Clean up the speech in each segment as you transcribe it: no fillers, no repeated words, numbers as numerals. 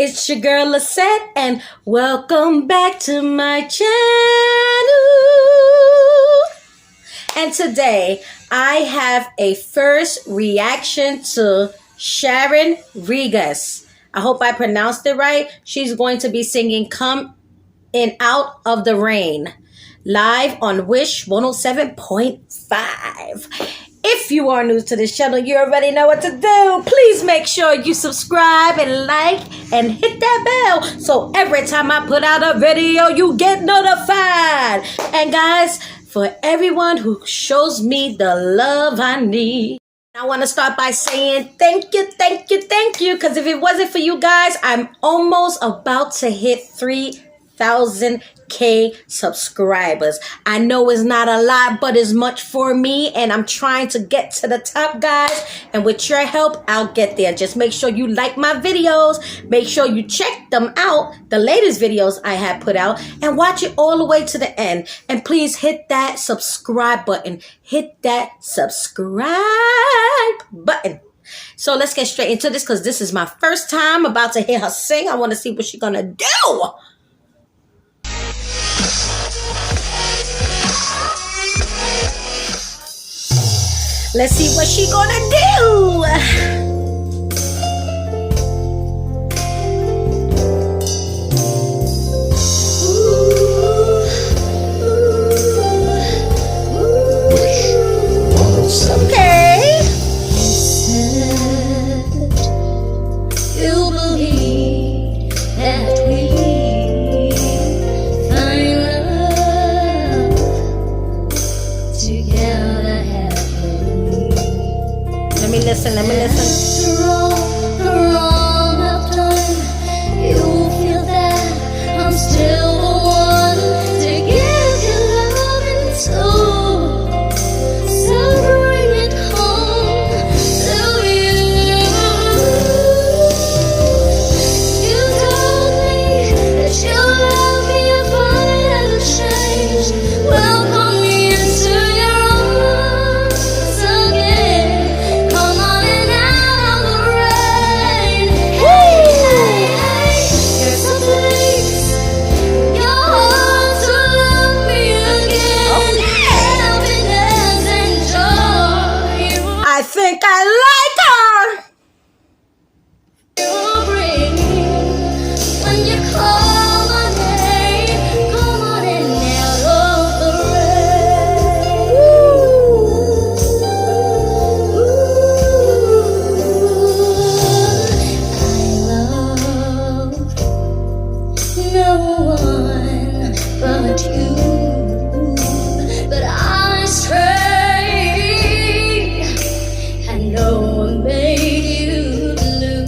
It's your girl Lisette, and welcome back to my channel. And today I have a first reaction to SHERYN. I hope I pronounced it right. She's going to be singing Come In Out of the Rain live on Wish 107.5. If you are new to this channel, you already know what to do. Please make sure you subscribe and like and hit that bell so every time I put out a video, you get notified. And guys, for everyone who shows me the love I need, I want to start by saying thank you, because if it wasn't for you guys, I'm almost about to hit 3,000 subscribers. I know it's not a lot, but it's much for me, and I'm trying to get to the top, guys, and with your help I'll get there. Just make sure you like my videos, make sure you check them out, the latest videos I have put out, and watch it all the way to the end. And please hit that subscribe button, So let's get straight into this, because this is my first time about to hear her sing. I want to see what she's gonna do. Let's see what she gonna do. Okay. You believe that we find love together. Let me listen. After all the wrong I've done, you feel that I'm still the one to give you love and soul. So bring it home to you. You told me that you love me if I ever change. Welcome me into your arms again. Come on and out of the rain. Hey, hey, hey. Here's a place, your heart to love me again. Happiness and joy I think I like her. you bring when you call my name. Come on and out of the rain. I love no one but you, but I stray. I know I made you blue.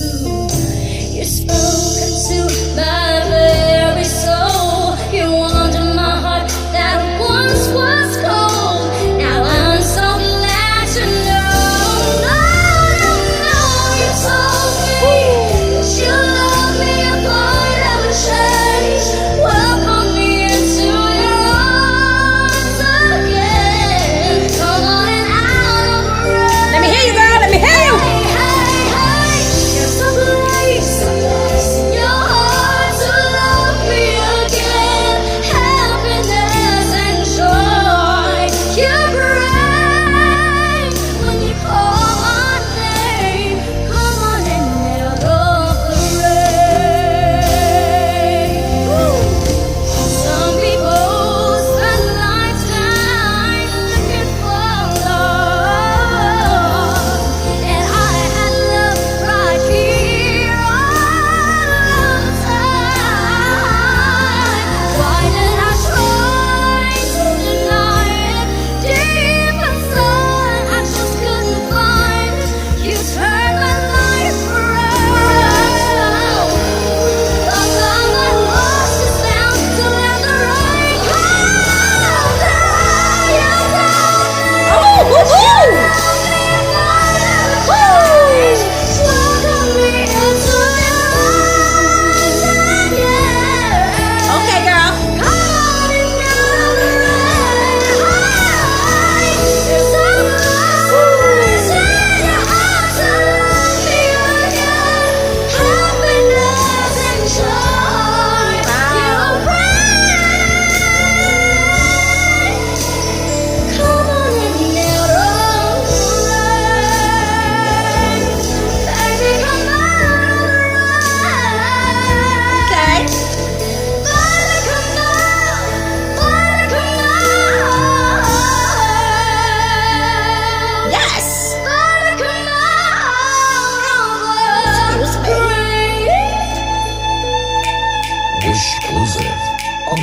You spoke into my very soul. You warmed my heart that once was cold. Now I'm so glad to know. No, you told me that you love me if I ever change. Welcome me into your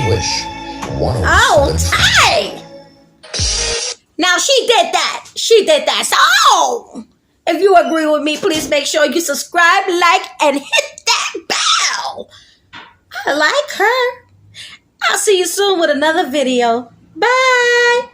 on Wish Oh, 107. hey! Now she did that. She did that. So, if you agree with me, please make sure you subscribe, like, and hit that bell. I like her. I'll see you soon with another video. Bye.